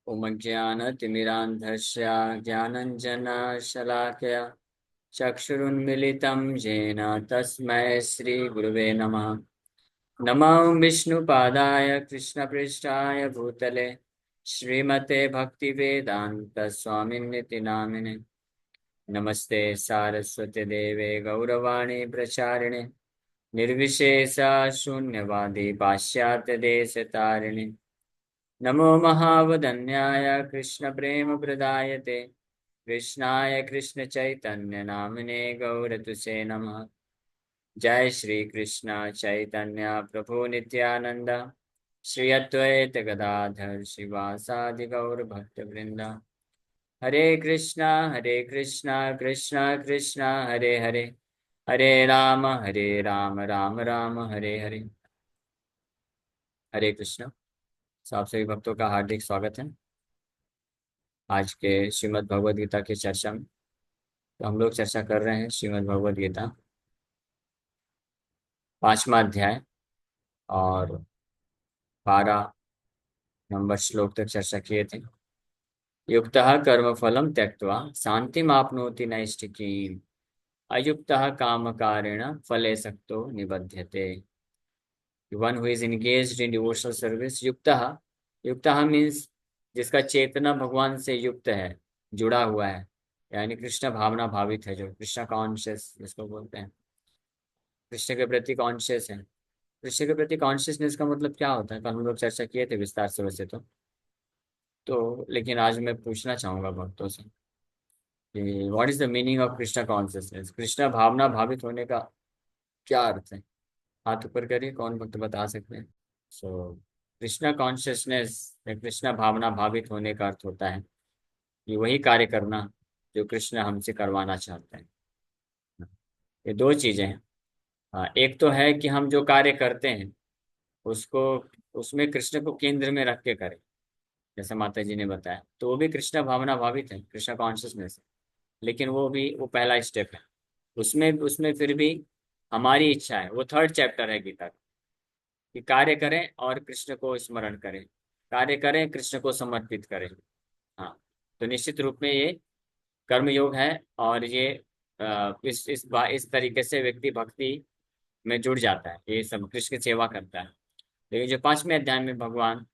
उमज्ञानतिमिरान्धस्य ज्ञानञ्जनशलाकया चक्षुरुन्मिलितं येन तस्मै श्रीगुरुवे नमः। नमो विष्णुपादाय कृष्णपृष्ठाय भूतले श्रीमते भक्तिवेदान्तस्वामिन्निति नामिने। नमस्ते सारस्वती देवे गौरवाणी प्रचारिणे निर्विशेष शून्यवादी पाश्चात्य देश तारिणे। नमो महावदन्याय कृष्ण प्रेम प्रदायते कृष्णाय कृष्ण चैतन्य नामिने गौरतुसे नमः। जय श्री कृष्ण चैतन्य प्रभु नित्यानंद श्री अद्वैत गदाधर शिवासादि गौर भक्त वृंद। हरे कृष्णा कृष्णा कृष्णा हरे हरे, हरे राम राम राम हरे हरे। हरे कृष्ण। सब सभी भक्तों का हार्दिक स्वागत है आज के श्रीमद् भगवद गीता की चर्चा में। तो हम लोग चर्चा कर रहे हैं श्रीमद् भगवद गीता 5वां अध्याय और 12 नंबर श्लोक तक चर्चा किए थे। युक्तः कर्मफलं त्यक्त्वा शान्तिमाप्नोति नैष्ठिकीम् अयुक्तः कामकारेण फले सक्तो निबध्यते। One who is engaged in devotional service. युक्तः मीन्स जिसका चेतना भगवान से युक्त है, जुड़ा हुआ है, यानी कृष्ण भावना भावित है, जो कृष्ण कॉन्शियस जिसको बोलते हैं, कृष्ण के प्रति कॉन्शियस है। कृष्ण के प्रति कॉन्शियसनेस का मतलब क्या होता है, कल हम लोग चर्चा किए थे विस्तार से वैसे तो लेकिन आज मैं पूछना चाहूंगा भक्तों से कि what is the meaning of Krishna consciousness. Krishna भावना भावित होने का क्या अर्थ है? हाथ ऊपर करिए, कौन भक्त बता सकते हैं। सो कृष्ण कॉन्शियसनेस या कृष्ण भावना भावित होने का अर्थ होता है कि वही कार्य करना जो कृष्ण हमसे करवाना चाहते हैं। ये दो चीजें हैं। एक तो है कि हम जो कार्य करते हैं उसको उसमें कृष्ण को केंद्र में रख के करें, जैसे माता जी ने बताया, तो वो भी कृष्ण भावना भावित है, कृष्ण कॉन्शियसनेस है। लेकिन वो पहला स्टेप है। उसमें उसमें फिर भी हमारी इच्छा है, वो थर्ड चैप्टर है गीता का, कि कार्य करें और कृष्ण को स्मरण करें, कार्य करें कृष्ण को समर्पित करें। हाँ, तो निश्चित रूप में ये कर्मयोग है और ये इस तरीके से व्यक्ति भक्ति में जुड़ जाता है, ये सब कृष्ण की सेवा करता है। लेकिन जो 5वें अध्याय में भगवान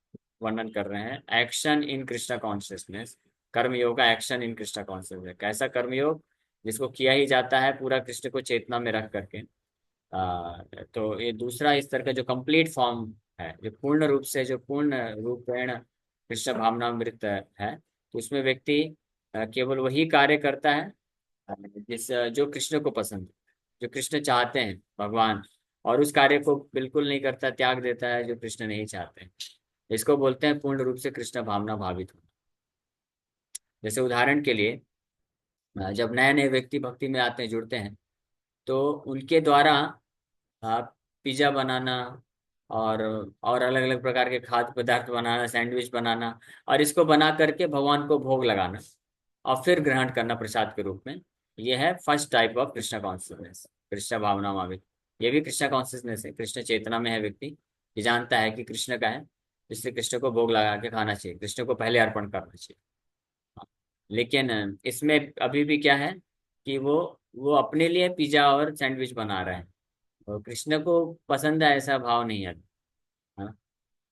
वर्णन कर रहे हैं एक्शन इन कृष्णा कॉन्शियसनेस, कर्मयोग का एक्शन इन कृष्णा कॉन्शियसनेस, कैसा कर्मयोग जिसको किया ही जाता है पूरा कृष्ण को चेतना में रख करके। तो ये दूसरा स्तर का जो कंप्लीट फॉर्म है, जो पूर्ण रूप से, जो पूर्ण रूपेण कृष्ण भावनामृत है, तो उसमें व्यक्ति केवल वही कार्य करता है जिस जो कृष्ण को पसंद है, जो कृष्ण चाहते हैं भगवान, और उस कार्य को बिल्कुल नहीं करता, त्याग देता है जो कृष्ण नहीं चाहते हैं। इसको बोलते हैं पूर्ण रूप से कृष्ण भावना भावित होना। जैसे उदाहरण के लिए जब नए नए व्यक्ति भक्ति में आते हैं, जुड़ते हैं, तो उनके द्वारा पिज्जा बनाना और अलग अलग प्रकार के खाद्य पदार्थ बनाना, सैंडविच बनाना, और इसको बना करके भगवान को भोग लगाना और फिर ग्रहण करना प्रसाद के रूप में, ये है first type of Krishna consciousness, Krishna भावना भावित। ये भी कृष्ण कॉन्शियसनेस है, कृष्ण चेतना में है व्यक्ति, ये जानता है कि कृष्ण का है, इसलिए कृष्ण को भोग लगा के खाना चाहिए, कृष्ण को पहले अर्पण करना चाहिए। हाँ। लेकिन इसमें अभी भी क्या है कि वो अपने लिए पिज्जा और सैंडविच बना रहे हैं, और कृष्ण को पसंद है ऐसा भाव नहीं है। हाँ।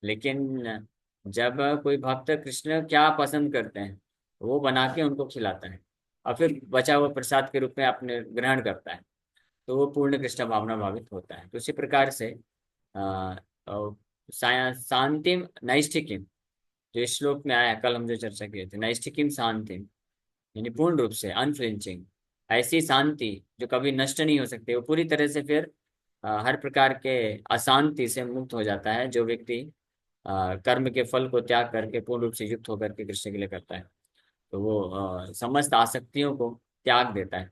लेकिन जब कोई भक्त कृष्ण क्या पसंद करते हैं वो बना के उनको खिलाता है और फिर बचा हुआ प्रसाद के रूप में अपने ग्रहण करता है, तो वो पूर्ण कृष्ण भावना भावित होता है। तो इसी प्रकार से अ, शांतिम नैष्ठिकीम, जो इस श्लोक में आया, कल हम जो चर्चा किए थे, नैष्ठिकीम शांतिम, यानी पूर्ण रूप से अनफ्लिंचिंग, ऐसी शांति जो कभी नष्ट नहीं हो सकती। वो पूरी तरह से फिर हर प्रकार के अशांति से मुक्त हो जाता है जो व्यक्ति कर्म के फल को त्याग करके पूर्ण रूप से युक्त होकर के कृष्ण के लिए करता है। तो वो समस्त आसक्तियों को त्याग देता है।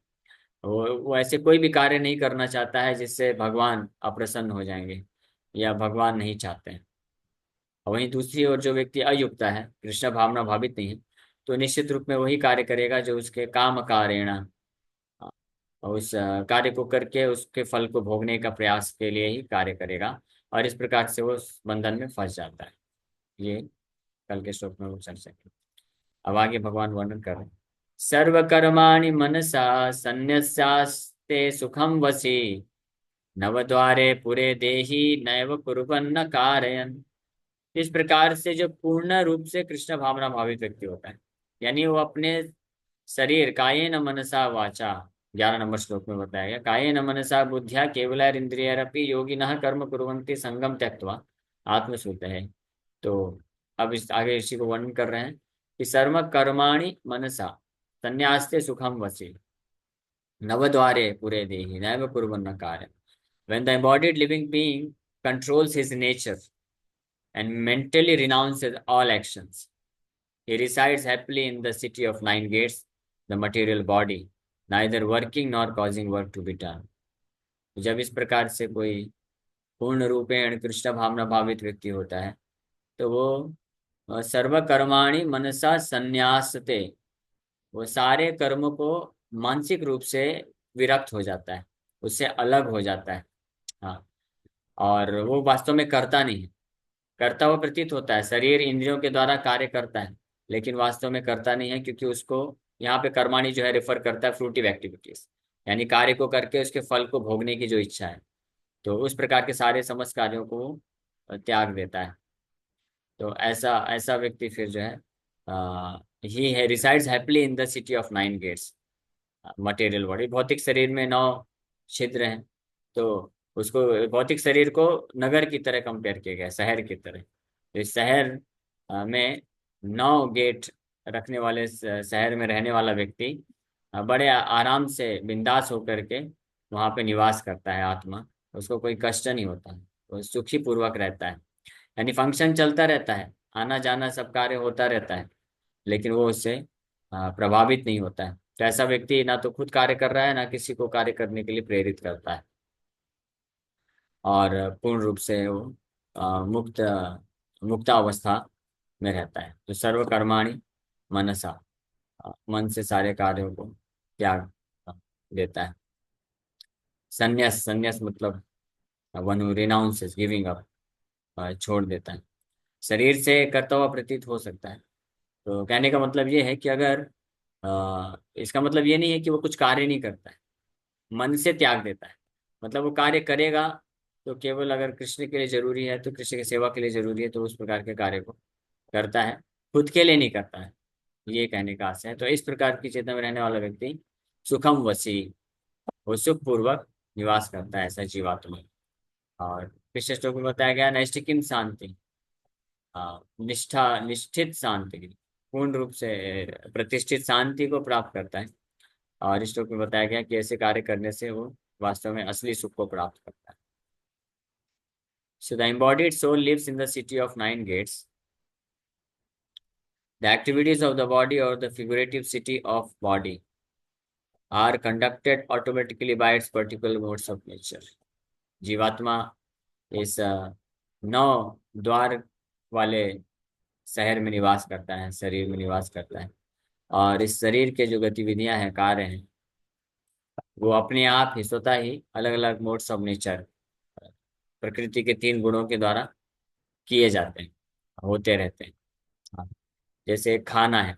वो ऐसे कोई भी कार्य नहीं करना चाहता है जिससे भगवान अप्रसन्न हो जाएंगे या भगवान नहीं चाहते हैं। और वहीं दूसरी ओर जो व्यक्ति अयुक्ता है, कृष्ण भावना भावित नहीं है, तो निश्चित रूप में वही कार्य करेगा जो उसके काम कारेण, और उस कार्य को करके उसके फल को भोगने का प्रयास के लिए ही कार्य करेगा, और इस प्रकार से वो उस बंधन में फंस जाता है। ये कल के श्लोक में वो चर्चा की। अब आगे भगवान वर्णन कर रहे हैं। सर्वकर्माणि मनसा संन्यस्यास्ते सुखम वसी, नवद्वारे पुरे देहि नैव कुर्वन्न कारयन्। इस प्रकार से जो पूर्ण रूप से कृष्ण भावना भावित व्यक्ति होता है, यानी वो अपने शरीर कायेन मनसा वाचा, 11 नंबर श्लोक में बताया गया, कायेन मनसा बुद्ध्या केवलैरिंद्रियैरपि योगिनः कर्म कुर्वन्ति संगम त्यक्त्वा आत्मसुत है। तो अब इस आगे इसी को वर्णन कर रहे हैं कि सर्व कर्माणि मनसा संन्यास्ते सुखम वसी, नवद्वारे पुरे देहि नैव कुर्वन्न कार्य। When the embodied living being controls his nature and mentally renounces all actions, he resides happily in the city of nine gates, the material body, neither working nor causing work to be done. जब इस प्रकार से कोई पूर्ण रूपेण कृष्ण भावना भावित व्यक्ति होता है, तो वो सर्व कर्माणि मनसा संन्यासते, वो सारे कर्म को मानसिक रूप से विरक्त हो जाता है, उससे अलग हो जाता है। हाँ, और वो वास्तव में करता नहीं है। करता हुआ प्रतीत होता है, शरीर इंद्रियों के द्वारा कार्य करता है, लेकिन वास्तव में करता नहीं है, क्योंकि उसको यहाँ पे कर्माणी जो है रेफर करता है फ्रूटिव एक्टिविटीज, यानी कार्य को करके उसके फल को भोगने की जो इच्छा है, तो उस प्रकार के सारे समस्त कार्यों को त्याग देता है। तो ऐसा ऐसा व्यक्ति फिर जो है ही है resides happily in the city of nine gates. Material body, भौतिक शरीर में 9 छिद्र हैं, तो उसको भौतिक शरीर को नगर की तरह कंपेयर किया गया, शहर की तरह। तो इस शहर में 9 गेट रखने वाले शहर में रहने वाला व्यक्ति बड़े आराम से बिंदास होकर के वहाँ पे निवास करता है आत्मा, उसको कोई कष्ट नहीं होता है, वो सुखी पूर्वक रहता है। यानी फंक्शन चलता रहता है, आना जाना सब कार्य होता रहता है, लेकिन वो उससे प्रभावित नहीं होता है। तो ऐसा व्यक्ति ना तो खुद कार्य कर रहा है, ना किसी को कार्य करने के लिए प्रेरित करता है, और पूर्ण रूप से वो मुक्त मुक्तावस्था में रहता है। तो सर्व कर्माणि मनसा, मन से सारे कार्यों को त्याग देता है। संन्यास, संन्यास मतलब one who renounces, giving up, छोड़ देता है। शरीर से करता हुआ प्रतीत हो सकता है। तो कहने का मतलब ये है कि अगर इसका मतलब ये नहीं है कि वो कुछ कार्य नहीं करता है, मन से त्याग देता है। मतलब वो कार्य करेगा तो केवल अगर कृष्ण के लिए जरूरी है, तो कृष्ण की सेवा के लिए जरूरी है, तो उस प्रकार के कार्य को करता है, खुद के लिए नहीं करता है, ये कहने का आशय है। तो इस प्रकार की चेतना में रहने वाला व्यक्ति सुखम वसी, वो सुख पूर्वक निवास करता है, ऐसा जीवात्मा। और कृष्ण श्लोक में बताया गया नैष्ठिकीम शांति, निष्ठा निष्ठित शांति, पूर्ण रूप से प्रतिष्ठित शांति को प्राप्त करता है। और इस श्लोक में बताया गया कि ऐसे कार्य करने से वो वास्तव में असली सुख को प्राप्त करता है। So the embodied soul lives in the city of nine gates. The activities of the body or the figurative city of body are conducted automatically by its particular modes of nature. जीवात्मा इस 9 द्वार वाले शहर में निवास करता है, शरीर में निवास करता है, और इस शरीर के जो गतिविधियां हैं, कार्य हैं, वो अपने आप ही स्वतः ही अलग अलग मोड्स ऑफ नेचर, प्रकृति के 3 गुणों के द्वारा किए जाते हैं, होते रहते हैं। हाँ, जैसे खाना है,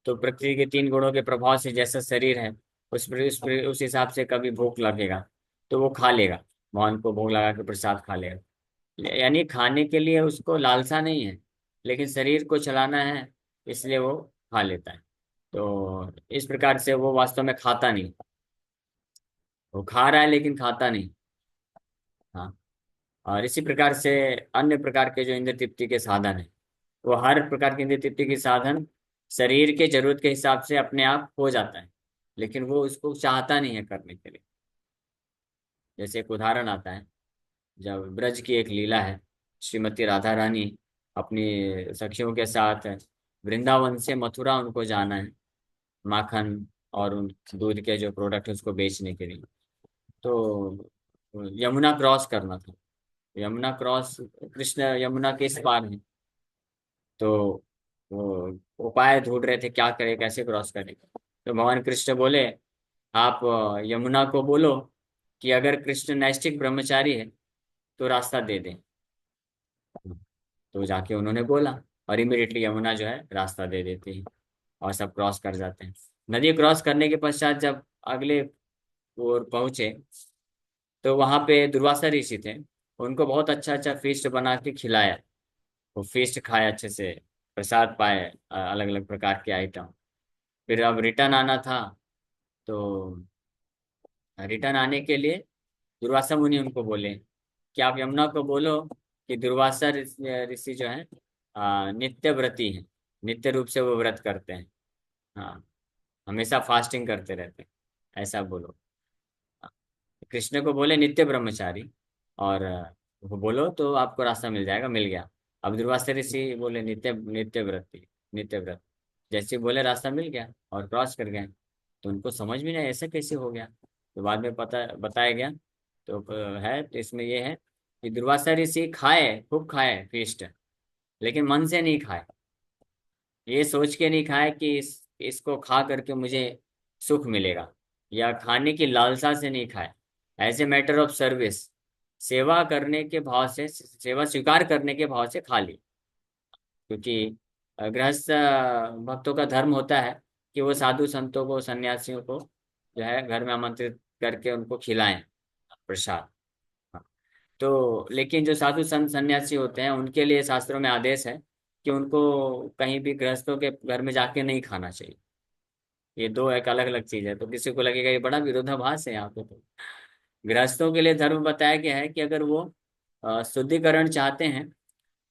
तो प्रकृति के 3 गुणों के प्रभाव से जैसा शरीर है, उस हिसाब से कभी भूख लगेगा तो वो खा लेगा, भगवान को भोग लगा के प्रसाद खा लेगा। यानी खाने के लिए उसको लालसा नहीं है, लेकिन शरीर को चलाना है, इसलिए वो खा लेता है। तो इस प्रकार से वो वास्तव में खाता नहीं, वो खा रहा है लेकिन खाता नहीं। हाँ, और इसी प्रकार से अन्य प्रकार के जो इंद्र तृप्ति के साधन है, वो हर प्रकार के इंद्र तृप्ति के साधन शरीर के जरूरत के हिसाब से अपने आप हो जाता है, लेकिन वो उसको चाहता नहीं है करने के लिए। जैसे एक उदाहरण आता है, जब ब्रज की एक लीला है, श्रीमती राधा रानी अपनी सखियों के साथ वृंदावन से मथुरा उनको जाना है, माखन और उन दूध के जो प्रोडक्ट है उसको बेचने के लिए। तो यमुना क्रॉस करना था, यमुना क्रॉस, कृष्ण यमुना के इस पार है, तो वो उपाय ढूंढ रहे थे क्या करे, कैसे क्रॉस करें। तो भगवान कृष्ण बोले, आप यमुना को बोलो कि अगर कृष्ण नैष्ठिक ब्रह्मचारी है तो रास्ता दे दें। तो जाके उन्होंने बोला, और इमीडिएटली यमुना जो है रास्ता दे देती है और सब क्रॉस कर जाते हैं। नदी क्रॉस करने के पश्चात जब अगले ओर पहुंचे तो वहां पे दुर्वासा ऋषि थे। उनको बहुत अच्छा अच्छा फीस्ट बना के खिलाया। वो फीस्ट खाए अच्छे से, प्रसाद पाए, अलग अलग प्रकार के आइटम। फिर अब रिटर्न आना था, तो रिटर्न आने के लिए दुर्वासा मुनि उनको बोले कि आप यमुना को बोलो कि दुर्वासा ऋषि जो है नित्य व्रती हैं, नित्य रूप से वो व्रत करते हैं। हाँ, हमेशा फास्टिंग करते रहते हैं, ऐसा बोलो। कृष्ण को बोले नित्य ब्रह्मचारी, और वो बोलो तो आपको रास्ता मिल जाएगा, मिल गया। अब दुर्वासा ऋषि बोले नित्य नित्य व्रती, नित्य व्रत। जैसे बोले रास्ता मिल गया और क्रॉस कर गए। तो उनको समझ में नहीं ऐसा कैसे हो गया। तो बाद में पता बताया गया। तो है तो इसमें ये है कि दुर्वासा ऋषि खाए, खूब खाए फीस्ट, लेकिन मन से नहीं खाए। ये सोच के नहीं खाए कि इसको खा करके मुझे सुख मिलेगा, या खाने की लालसा से नहीं खाए। As a matter of service, सेवा करने के भाव से, सेवा स्वीकार करने के भाव से खा ली। क्योंकि गृहस्थ भक्तों का धर्म होता है कि वो साधु संतों को, सन्यासियों को जो है घर में आमंत्रित करके उनको खिलाएं प्रसाद। हाँ। तो लेकिन जो साधु संत सन्यासी होते हैं उनके लिए शास्त्रों में आदेश है कि उनको कहीं भी गृहस्थों के घर में जाके नहीं खाना चाहिए। ये दो एक अलग अलग चीज है। तो किसी को लगेगा ये बड़ा विरोधाभास है यहाँ पे। तो गृहस्थों के लिए धर्म बताया गया है कि अगर वो शुद्धिकरण चाहते हैं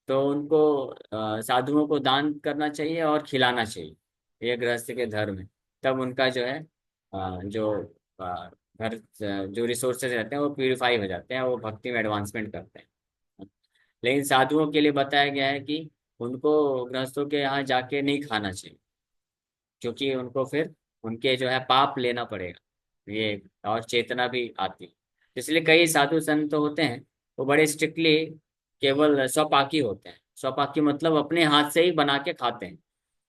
तो उनको साधुओं को दान करना चाहिए और खिलाना चाहिए। ये गृहस्थ के धर्म है। तब उनका जो है जो घर जो रिसोर्सेज रहते हैं वो प्यूरिफाई हो जाते हैं, वो भक्ति में एडवांसमेंट करते हैं। लेकिन साधुओं के लिए बताया गया है कि उनको गृहस्थों के यहाँ जाके नहीं खाना चाहिए, क्योंकि उनको फिर उनके जो है पाप लेना पड़ेगा ये, और चेतना भी आती है। इसलिए कई साधु संत होते हैं वो बड़े स्ट्रिक्टली केवल स्वपाकी होते हैं। स्वपाकी मतलब अपने हाथ से ही बना के खाते हैं,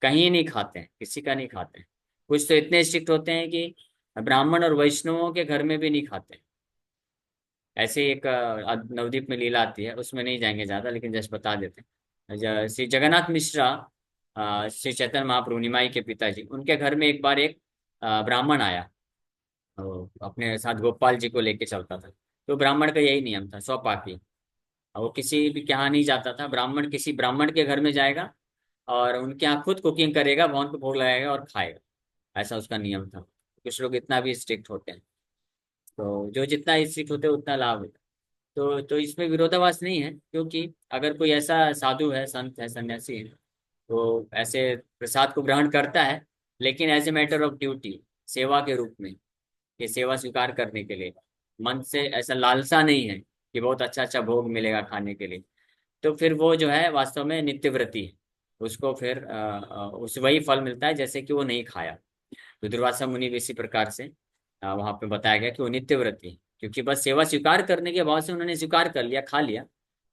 कहीं नहीं खाते हैं, किसी का नहीं खाते हैं। कुछ तो इतने स्ट्रिक्ट होते हैं कि ब्राह्मण और वैष्णवों के घर में भी नहीं खाते। ऐसे ही एक नवदीप में लीला आती है, उसमें नहीं जाएंगे ज्यादा, लेकिन जस्ट बता देते हैं। श्री जगन्नाथ मिश्रा, श्री चैतन्य महाप्रभु निमाई के पिताजी, उनके घर में एक बार एक ब्राह्मण आया। वो अपने साथ गोपाल जी को लेके चलता था। तो ब्राह्मण का यही नियम था, स्वपाकी। वो किसी भी के यहाँ नहीं जाता था। ब्राह्मण किसी ब्राह्मण के घर में जाएगा और उनके यहाँ खुद कुकिंग करेगा, भगवान को भोग लगाएगा और खाएगा। ऐसा उसका नियम था। कुछ लोग इतना भी स्ट्रिक्ट होते हैं। तो जो जितना स्ट्रिक्ट होते हैं उतना लाभ होता है। तो इसमें विरोधाभास नहीं है, क्योंकि अगर कोई ऐसा साधु है, संत है, सन्यासी है, तो ऐसे प्रसाद को ग्रहण करता है, लेकिन as a matter of duty, सेवा के रूप में, ये सेवा स्वीकार करने के लिए, मन से ऐसा लालसा नहीं है कि बहुत अच्छा अच्छा भोग मिलेगा खाने के लिए। तो फिर वो जो है वास्तव में नित्यव्रती है। उसको फिर उस वही फल मिलता है जैसे कि वो नहीं खाया। तो दुर्वासा मुनि भी इसी प्रकार से वहां पे बताया गया कि वो नित्यव्रती है, क्योंकि बस सेवा स्वीकार करने के भाव से उन्होंने स्वीकार कर लिया, खा लिया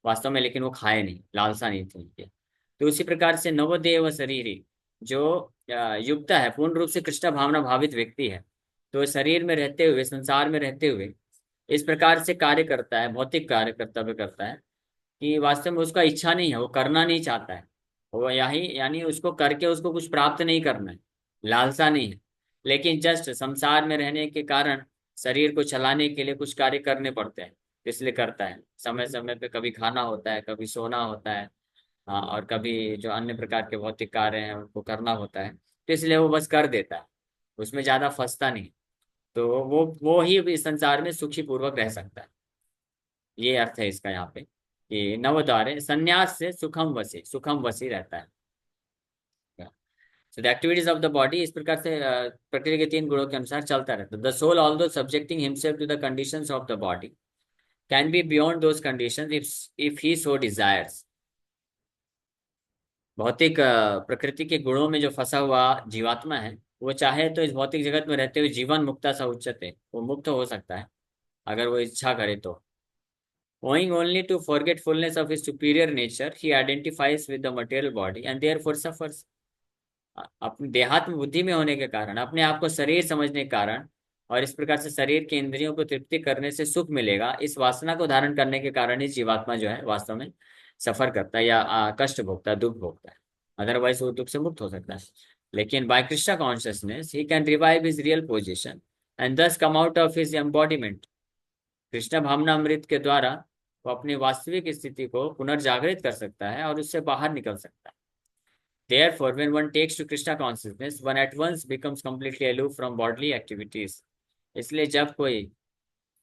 वास्तव में, लेकिन वो खाए नहीं, लालसा नहीं थी उनकी। तो उसी प्रकार से नवदेव शरीरी, जो युक्त है, पूर्ण रूप से कृष्ण भावना भावित व्यक्ति है, तो शरीर में रहते हुए, संसार में रहते हुए इस प्रकार से कार्य करता है, भौतिक कार्य कर्तव्य करता है कि वास्तव में उसका इच्छा नहीं है, वो करना नहीं चाहता है। वो यही यानी उसको करके उसको कुछ प्राप्त नहीं करना है, लालसा नहीं है। लेकिन जस्ट संसार में रहने के कारण शरीर को चलाने के लिए कुछ कार्य करने पड़ते हैं, इसलिए करता है। समय समय पे कभी खाना होता है, कभी सोना होता है, हाँ, और कभी जो अन्य प्रकार के भौतिक कार्य हैं उनको करना होता है। तो इसलिए वो बस कर देता है, उसमें ज्यादा फंसता नहीं। तो वो ही इस संसार में सुखी पूर्वक रह सकता है। ये अर्थ है इसका यहाँ पे कि नवद्वारे संन्यास से सुखम वसी रहता है। So the activities of the body इस प्रकार से प्रकृति के तीन गुणों के अनुसार चलता रहता है। The soul although subjecting himself to the conditions of the body can be beyond those conditions if he so desires. भौतिक प्रकृति के गुणों में जो फंसा हुआ जीवात्मा है, वो चाहे तो इस भौतिक जगत में रहते हुए जीवन मुक्ता सा उच्चते, वो मुक्त हो सकता है अगर वो इच्छा करे तो। Owing only to forgetfulness of his superior nature, he identifies with the material body and therefore suffers. अपने देहात्म बुद्धि में होने के कारण, अपने आप को शरीर समझने के कारण, और इस प्रकार से शरीर के इंद्रियों को तृप्ति करने से सुख मिलेगा, इस वासना को धारण करने के कारण ही जीवात्मा जो है वास्तव में सफर करता है, या कष्ट भोगता है, दुख भोगता है। अदरवाइज वो दुख से मुक्त हो सकता है। लेकिन by Krishna consciousness he can revive his real position and thus come out of his embodiment. Krishna भावना अमृत के द्वारा वो अपनी वास्तविक स्थिति को पुनर्जागृत कर सकता है और उससे बाहर निकल सकता है। Therefore, when one takes to Krishna consciousness, one at once becomes completely aloof from bodily activities. इसलिए जब कोई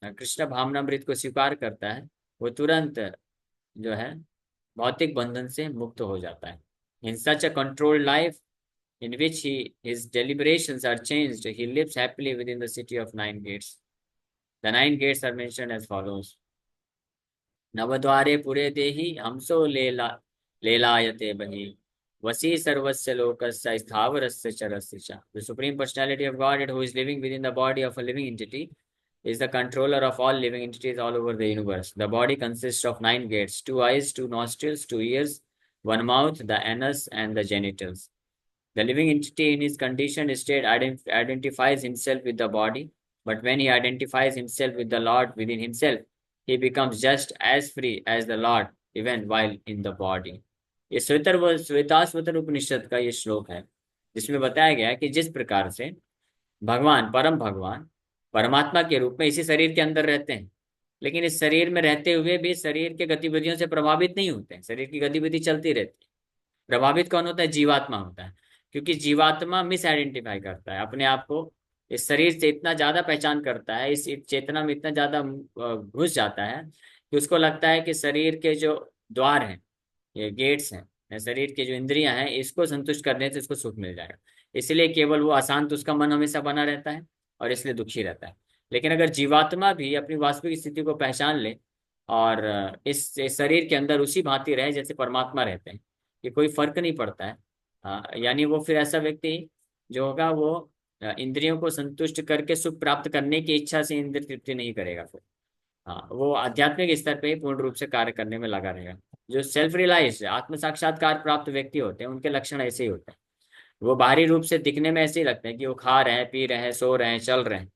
कृष्ण भावनामृत को स्वीकार करता है, वो तुरंत जो है भौतिक बंधन से मुक्त हो जाता है। In such a controlled life, in which his deliberations are changed, he lives happily within the city of nine gates. The nine gates are mentioned as follows. नवद्वारे पुरे देहि हमसो लेलायते बहि वसी सर्वस्य लोकस्य स्थावरस्य चरस्य च. The Supreme Personality of Godhead, who is living within the body of a living entity, is the controller of all living entities all over the universe. The body consists of nine gates: two eyes, two nostrils, two ears, one mouth, the anus, and the genitals. The living entity in his conditioned state identifies himself with the body, but when he identifies himself with the Lord within himself, he becomes just as free as the Lord even while in the body. ये श्वेताश्वतर उपनिषद का ये श्लोक है, जिसमें बताया गया है कि जिस प्रकार से भगवान, परम भगवान परमात्मा के रूप में इसी शरीर के अंदर रहते हैं, लेकिन इस शरीर में रहते हुए भी शरीर के गतिविधियों से प्रभावित नहीं होते हैं। शरीर की गतिविधि चलती रहती है। प्रभावित कौन होता है? जीवात्मा होता है, क्योंकि जीवात्मा मिस आइडेंटिफाई करता है अपने आप को। इस शरीर से इतना ज्यादा पहचान करता है, इस चेतना में इतना ज्यादा घुस जाता है कि उसको लगता है कि शरीर के जो द्वार हैं, ये गेट्स हैं, या शरीर की जो इंद्रियां हैं, इसको संतुष्ट करने से इसको सुख मिल जाएगा। इसलिए केवल वो अशांत, उसका मन हमेशा बना रहता है और इसलिए दुखी रहता है। लेकिन अगर जीवात्मा भी अपनी वास्तविक स्थिति को पहचान ले और इस शरीर के अंदर उसी भांति रहे जैसे परमात्मा रहते हैं, कि कोई फर्क नहीं पड़ता है, यानी वो फिर ऐसा व्यक्ति जो होगा वो इंद्रियों को संतुष्ट करके सुख प्राप्त करने की इच्छा से इंद्रिय तृप्ति नहीं करेगा फिर। हाँ, वो आध्यात्मिक स्तर पे ही पूर्ण रूप से कार्य करने में लगा रहेगा। जो सेल्फ रियलाइज आत्म साक्षात्कार प्राप्त व्यक्ति होते हैं, उनके लक्षण ऐसे ही होते हैं। वो बाहरी रूप से दिखने में ऐसे ही लगते हैं कि वो खा रहे हैं, पी रहे हैं, सो रहे हैं, चल रहे हैं,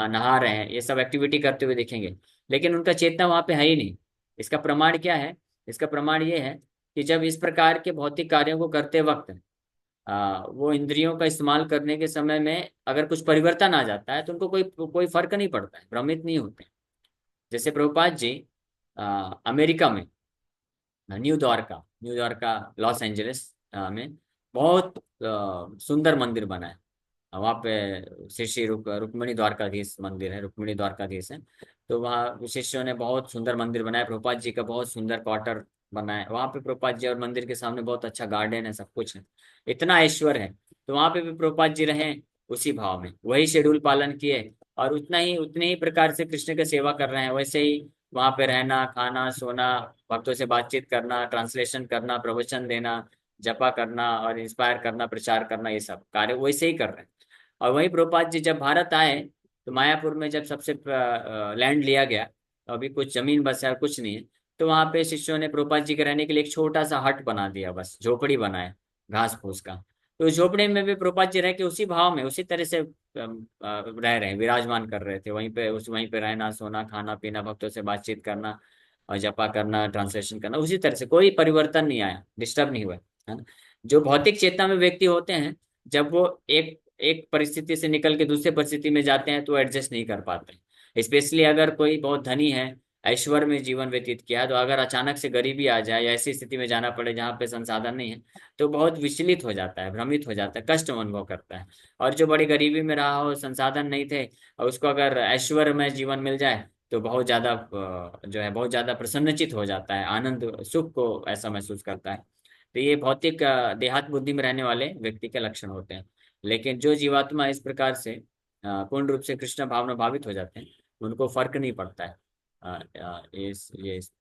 नहा रहे हैं, ये सब एक्टिविटी करते हुए दिखेंगे, लेकिन उनका चेतना वहां पे है ही नहीं। इसका प्रमाण क्या है? इसका प्रमाण ये है कि जब इस प्रकार के भौतिक कार्यों को करते वक्त वो इंद्रियों का इस्तेमाल करने के समय में अगर कुछ परिवर्तन आ जाता है तो उनको कोई कोई फर्क नहीं पड़ता है, भ्रमित नहीं होते। जैसे प्रभुपाद जी अमेरिका में न्यू द्वारका, लॉस एंजलिस में बहुत सुंदर मंदिर बना है। वहाँ पे श्री श्री रुक्मिणी द्वारकाधीश मंदिर है, रुक्मिणी द्वारकाधीश है। तो वहाँ शिष्यों ने बहुत सुंदर मंदिर बनाया। प्रभुपाद जी का बहुत सुंदर क्वार्टर बना है वहाँ पे प्रभुपाद जी, और मंदिर के सामने बहुत अच्छा गार्डन है, सब कुछ है, इतना ऐश्वर्य है। तो वहाँ पे भी प्रभुपाद जी रहे उसी भाव में, वही शेड्यूल पालन किए और उतने ही प्रकार से कृष्ण की सेवा कर रहे हैं। वैसे ही वहाँ पे रहना, खाना, सोना, भक्तों से बातचीत करना, ट्रांसलेशन करना, प्रवचन देना, जपा करना और इंस्पायर करना, प्रचार करना, ये सब कार्य वैसे ही कर रहे हैं। और वहीं प्रभुपाद जी जब भारत आए तो मायापुर में जब सबसे लैंड लिया गया, तो अभी कुछ जमीन बस है, कुछ नहीं है। तो वहाँ पे शिष्यों ने प्रभुपाद जी के रहने के लिए एक छोटा सा हट बना दिया, बस झोपड़ी बनाए घास फूस का। तो उस झोपड़ी में भी प्रभुपाद जी रह के उसी भाव में, उसी तरह से रह रहे हैं, विराजमान कर रहे थे वहीं पे रहना, सोना, खाना पीना, भक्तों से बातचीत करना और जपा करना, ट्रांसलेशन करना, उसी तरह से कोई परिवर्तन नहीं आया, डिस्टर्ब नहीं हुआ, है ना। जो भौतिक चेतना में व्यक्ति होते हैं, जब वो एक एक परिस्थिति से निकल के दूसरे परिस्थिति में जाते हैं तो एडजस्ट नहीं कर पाते। स्पेशली अगर कोई बहुत धनी है, ऐश्वर्य में जीवन व्यतीत किया, तो अगर अचानक से गरीबी आ जाए या ऐसी स्थिति में जाना पड़े जहाँ पे संसाधन नहीं है, तो बहुत विचलित हो जाता है, भ्रमित हो जाता है, कष्ट अनुभव करता है। और जो बड़ी गरीबी में रहा हो, संसाधन नहीं थे, और उसको अगर ऐश्वर्य में जीवन मिल जाए तो बहुत ज्यादा जो है बहुत ज्यादा प्रसन्नचित हो जाता है, आनंद सुख को ऐसा महसूस करता है। तो ये भौतिक देहात बुद्धि में रहने वाले व्यक्ति के लक्षण होते हैं। लेकिन जो जीवात्मा इस प्रकार से पूर्ण रूप से कृष्ण भावना भावित हो जाते हैं, उनको फर्क नहीं पड़ता है इस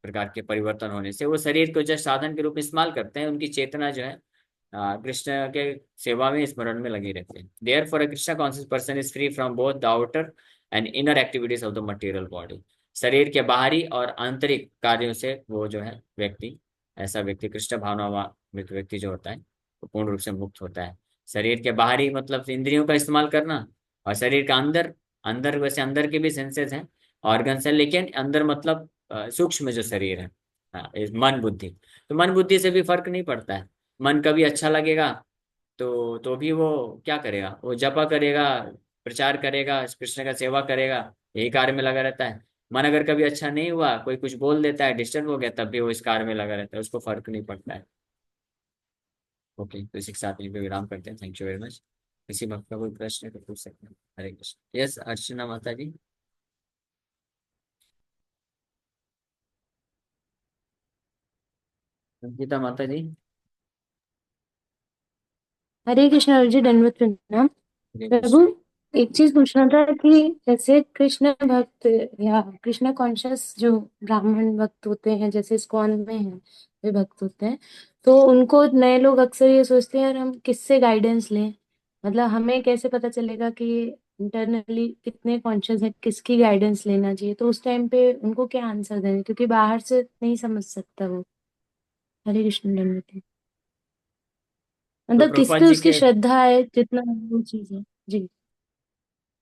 प्रकार के परिवर्तन होने से। वो शरीर को जस्ट साधन के रूप में इस्तेमाल करते हैं, उनकी चेतना जो है कृष्ण के सेवा में, स्मरण में लगी रहती है। Therefore a Krishna conscious person is free from both the outer and inner activities of the material body. शरीर के बाहरी और आंतरिक कार्यों से वो जो है व्यक्ति, ऐसा व्यक्ति कृष्ण भावना व्यक्ति जो होता है वो पूर्ण रूप से मुक्त होता है। शरीर के बाहरी मतलब इंद्रियों का इस्तेमाल करना, और शरीर का अंदर, अंदर वैसे अंदर के भी सेंसेस हैं, ऑर्गन्स हैं, लेकिन अंदर मतलब सूक्ष्म जो शरीर है, मन बुद्धि। तो मन बुद्धि से भी फर्क नहीं पड़ता है। मन कभी अच्छा लगेगा तो भी वो क्या करेगा, वो जपा करेगा, प्रचार करेगा, कृष्ण का सेवा करेगा, यही कार्य में लगा रहता है। मन अगर कभी अच्छा नहीं हुआ, कोई कुछ बोल देता है, डिस्टर्ब हो गया, तब भी वो इस कार्य में लगा रहता है, उसको फर्क नहीं पड़ता है। ओके, तो इसी के साथ यहीं पे विराम करते हैं। Thank you very much. किसी भक्त का कोई प्रश्न है तो पूछ सकते हैं। हरे कृष्ण। यस, अर्चना माता जी। अंकिता माता जी। हरे कृष्ण अर्जी दंडवत प्रणाम। हरे प्रभु, कृष्ण। एक चीज पूछना था कि जैसे कृष्ण भक्त या कृष्ण कॉन्शियस जो ब्राह्मण भक्त होते हैं, जैसे इस्कॉन में हैं वे भक्त होते हैं, तो उनको नए लोग अक्सर ये सोचते हैं यार हम किससे गाइडेंस लें, मतलब हमें कैसे पता चलेगा कि इंटरनली कितने कॉन्शियस है, किसकी गाइडेंस लेना चाहिए, तो उस टाइम पे उनको क्या आंसर दें, क्योंकि बाहर से नहीं समझ सकता वो। हरे कृष्ण दंडवत। तो मतलब किस प्रभुपाद पे जी उसकी के श्रद्धा है, जितना वो चीज है। जी।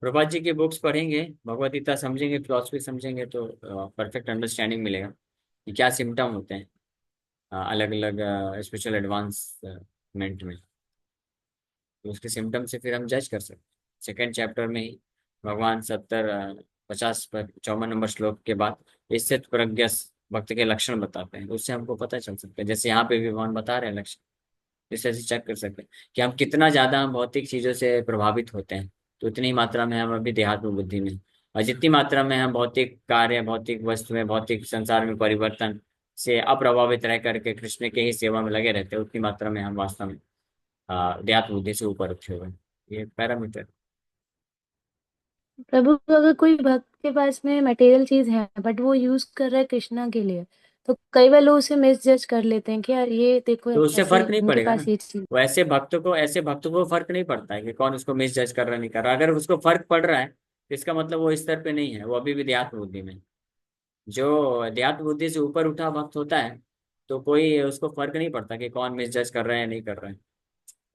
प्रभुपाद जी की बुक्स पढ़ेंगे, भगवत गीता समझेंगे, फिलोसफी समझेंगे, तो परफेक्ट अंडरस्टैंडिंग मिलेगा कि क्या सिम्टम होते हैं अलग अलग स्पिरिचुअल एडवांसमेंट में। तो उसके सिम्टम से फिर हम जज कर सकते हैं। सेकेंड चैप्टर में ही भगवान 54 नंबर श्लोक के बाद इससे प्रज्ञ भक्त के लक्षण बताते हैं, उससे हमको पता चल सकता है। जैसे यहाँ पे भी भगवान बता रहे हैं लक्षण, जिससे ऐसे चेक कर सकते हैं कि हम कितना ज्यादा हम भौतिक चीजों से प्रभावित होते हैं, तो उतनी मात्रा में हम अभी देहात्म बुद्धि में, और जितनी मात्रा में हम भौतिक कार्य, भौतिक वस्तुएं, भौतिक संसार में परिवर्तन से अप्रभावित रह करके कृष्ण के ही सेवा में लगे रहते हैं, उतनी मात्रा में हम वास्तव में देहात्म बुद्धि से ऊपर उठे हुए हैं। ये पैरामीटर। प्रभु, अगर कोई भक्त के पास में मटेरियल चीज है बट वो यूज कर रहा है कृष्णा के लिए, तो कई बार लोग उसे मिस जज कर लेते हैं कि यार ये देखो तो उससे ऐसे फर्क नहीं इनके पड़ेगा पास ना। ये चीज। वो ऐसे भक्तों को फर्क नहीं पड़ता है कि कौन उसको मिस जज कर रहा है, नहीं कर रहा। अगर उसको फर्क पड़ रहा है तो इसका मतलब वो इस स्तर पे नहीं है, वो अभी भी देहात्म बुद्धि में है। जो अध्यात्म बुद्धि से ऊपर उठा भक्त होता है, तो कोई उसको फर्क नहीं पड़ता कि कौन मिस जज कर रहा है या नहीं कर रहा है।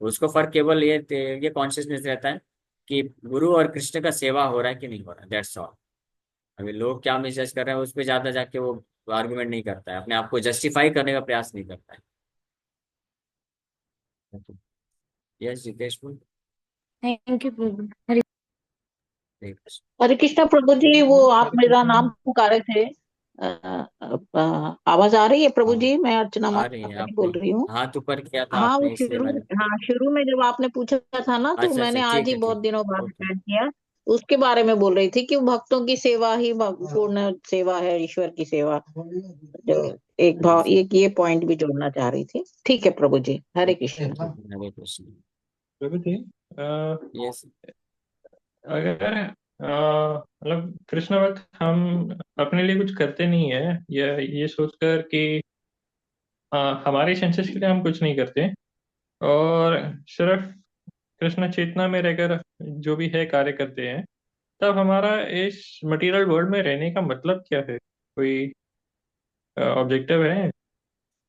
उसको फर्क केवल ये कॉन्शियसनेस रहता है कि गुरु और कृष्ण का सेवा हो रहा है कि नहीं हो रहा है, दैट्स ऑल। अभी लोग क्या मिस जज कर रहे हैं उस पर ज्यादा जाके वो आर्गुमेंट नहीं करता है, अपने आप को जस्टिफाई करने का प्रयास नहीं करता है। यस जितेश बोल। थैंक यू प्रभु। हरे। हरे कृष्ण। हरे कृष्णा प्रभु जी, वो आप हरे मेरा कृष्ण। नाम पुकारे थे। आवाज आ रही है प्रभु हाँ, जी? मैं अर्चना आ रही है। माता जी आपने बोल रही हूँ। हाथ ऊपर किया था हाँ वो आपने, इसलिए शुरू, मैंने। हाँ शुरू में जब आपने पूछा था ना, तो अच्छा अच्छा, मैंने आज ठीक ही है बहुत ठीक दिनों है, बाद ओके। अटेंड किया। उसके बारे में बोल रही थी कि भक्तों की सेवा ही पूर्ण सेवा है, ईश्वर की सेवा। जो एक भाव, यस ये पॉइंट भी जोड़ना चाह रही थी। ठीक है प्रभु जी, हरे कृष्ण। हरे कृष्ण। प्रभु जी, यस। अगर मतलब कृष्ण भक्त हम अपने लिए कुछ करते नहीं है, ये सोचकर कि हमारी सेंसेस के लिए हम कुछ नहीं करते, और सिर्फ कृष्ण चेतना में रहकर जो भी है कार्य करते हैं, तब हमारा इस मटेरियल वर्ल्ड में रहने का मतलब क्या है? कोई ऑब्जेक्टिव है?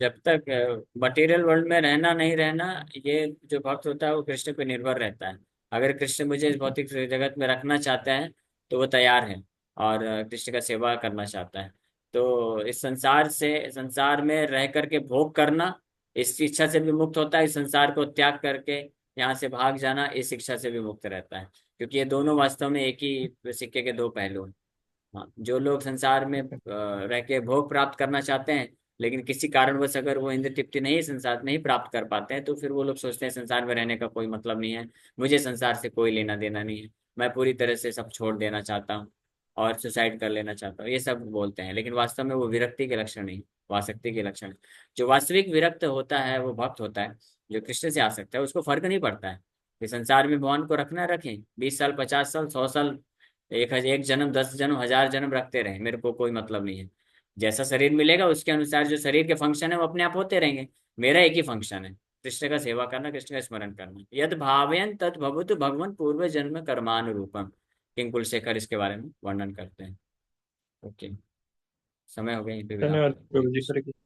जब तक मटेरियल वर्ल्ड में रहना नहीं रहना, ये जो भक्त होता है वो कृष्ण पे निर्भर रहता है। अगर कृष्ण मुझे इस भौतिक जगत में रखना चाहते हैं तो वो तैयार है, और कृष्ण का सेवा करना चाहता है। तो इस संसार में रह करके भोग करना, इस इच्छा से भी मुक्त होता है। इस संसार को त्याग करके यहाँ से भाग जाना, इस इच्छा से भी मुक्त रहता है। क्योंकि ये दोनों वास्तव में एक ही सिक्के के दो पहलू हैं। हाँ, जो लोग संसार में रह के भोग प्राप्त करना चाहते हैं, लेकिन किसी कारणवश अगर वो इंद्र तृप्ति नहीं, संसार नहीं प्राप्त कर पाते हैं, तो फिर वो लोग सोचते हैं संसार में रहने का कोई मतलब नहीं है, मुझे संसार से कोई लेना देना नहीं है, मैं पूरी तरह से सब छोड़ देना चाहता हूँ और सुसाइड कर लेना चाहता हूँ, ये सब बोलते हैं। लेकिन वास्तव में वो विरक्ति के लक्षण नहीं, वासक्ति के लक्षण है। जो वास्तविक विरक्त होता है वो भक्त होता है, जो कृष्ण से आ सकता है। उसको फर्क नहीं पड़ता है कि संसार में भगवान को रखना रखें, 20 साल, 50 साल, 100 साल, एक जन्म, 10 जन्म, 1000 जन्म रखते रहे, मेरे को कोई मतलब नहीं है। जैसा शरीर मिलेगा उसके अनुसार जो शरीर के फंक्शन है वो अपने आप होते रहेंगे। मेरा एक ही फंक्शन है, कृष्ण का सेवा करना, कृष्ण का स्मरण करना। यद भावयन तद भवतु भगवन पूर्व जन्म कर्मानुरूपम। किंग कुलशेखर इसके बारे में वर्णन करते हैं। ओके, समय हो गया, यहीं पे विराम धन्यवाद करें। हरे प्रभु जी, कृष्ण। हरे कृष्ण।